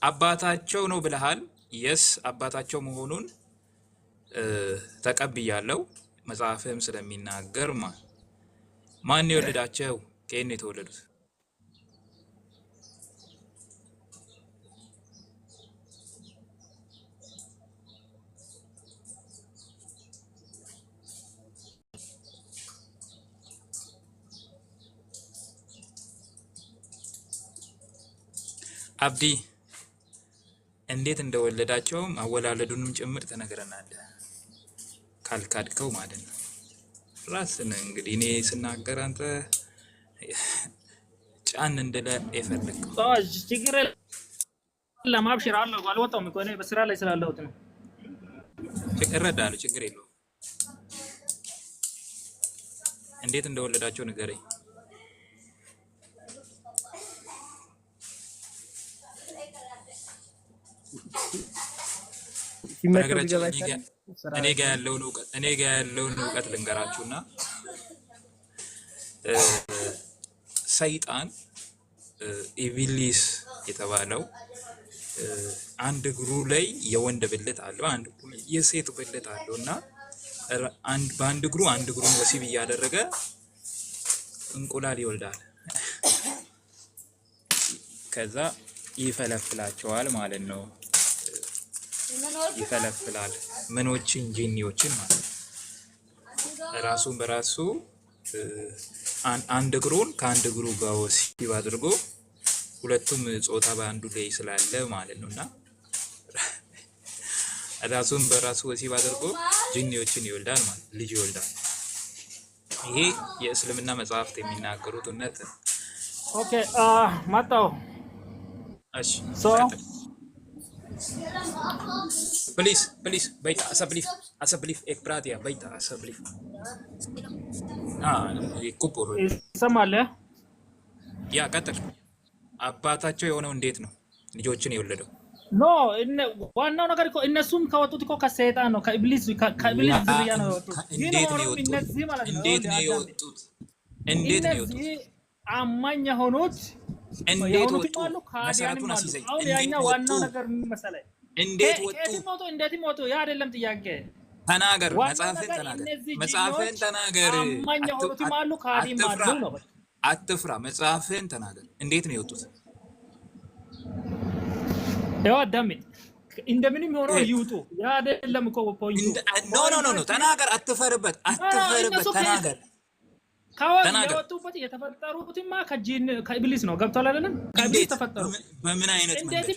አባታቸው ነው ብለሃል። የስ አባታቸው መሆኑን ተቀብያለሁ። መጽሐፍም ስለሚናገር ማን የወለዳቸው? ከየት ነው የተወለዱት? አብዲ እንዴት እንደወለዳቸውም አወላለዱንም ጭምር ተነግረናለህ ካልካድከው ማለት ነው። ራስን እንግዲህ እኔ ስናገር አንተ ጫን እንደለ የፈለግከው ችግር ለማብሽር አለው አልወጣም እኮ እኔ በስራ ላይ ስላለሁት ነው። እረዳለሁ፣ ችግር የለውም። እንዴት እንደወለዳቸው ንገረኝ። እኔ ጋር ያለውን እውቀት ልንገራችሁና ሰይጣን ኢብሊስ የተባለው አንድ እግሩ ላይ የወንድ ብልት አለው፣ አንድ እግሩ ላይ የሴት ብልት አለው እና በአንድ እግሩ አንድ እግሩን ወሲብ እያደረገ እንቁላል ይወልዳል። ከዛ ይፈለፍላቸዋል ማለት ነው። ይፈለፍላል ምኖችን ጂኒዎችን ማለት ነው። ራሱን በራሱ አንድ እግሩን ከአንድ እግሩ ጋር ወሲብ አድርጎ ሁለቱም ጾታ በአንዱ ላይ ስላለ ማለት ነውና ራሱን በራሱ ወሲብ አድርጎ ጂኒዎችን ይወልዳል ማለት ልጅ ይወልዳል። ይሄ የእስልምና መጽሐፍት የሚናገሩት እውነት። ኦኬ ማጣው እሺ Please, baita asablif ek pratia baita asablif. ኩፑር ይሰማል። ያ ቀጥል። አባታቸው የሆነው እንዴት ነው ልጆችን የወለደው? ኖ ዋናው ነገር እኮ እነሱም ከወጡት እኮ ከሰይጣን ነው፣ ከኢብሊስ ዝርያ ነው የወጡት። እንዴት ነው የወጡት? እንዴት ነው የወጡት? አማኝ የሆኑት እንዴት ወጡ? መሰረቱን አስይዘኝ። ያኛው ዋናው ነገር ምን መሰለህ? እንዴት ወጡ? እንዴት ወጡ? ያ አይደለም ጥያቄ። ተናገር፣ መጽሐፍህን ተናገር። አማኝ የሆኑትም አሉ፣ ካዲም አሉ ነው። አትፍራ፣ መጽሐፍህን ተናገር። እንዴት ነው የወጡት? ያው አዳምጥ፣ እንደምንም ሆኖ ይውጡ። ያ አይደለም እኮ ፖይንቱ። ኖ ተናገር፣ አትፈርበት፣ ተናገር። ከወጡበት የተፈጠሩትማ ከኢብሊስ ነው። ገብቷል አይደለም? ከኢብሊስ ተፈጠሩ። በምን አይነት መንገድ?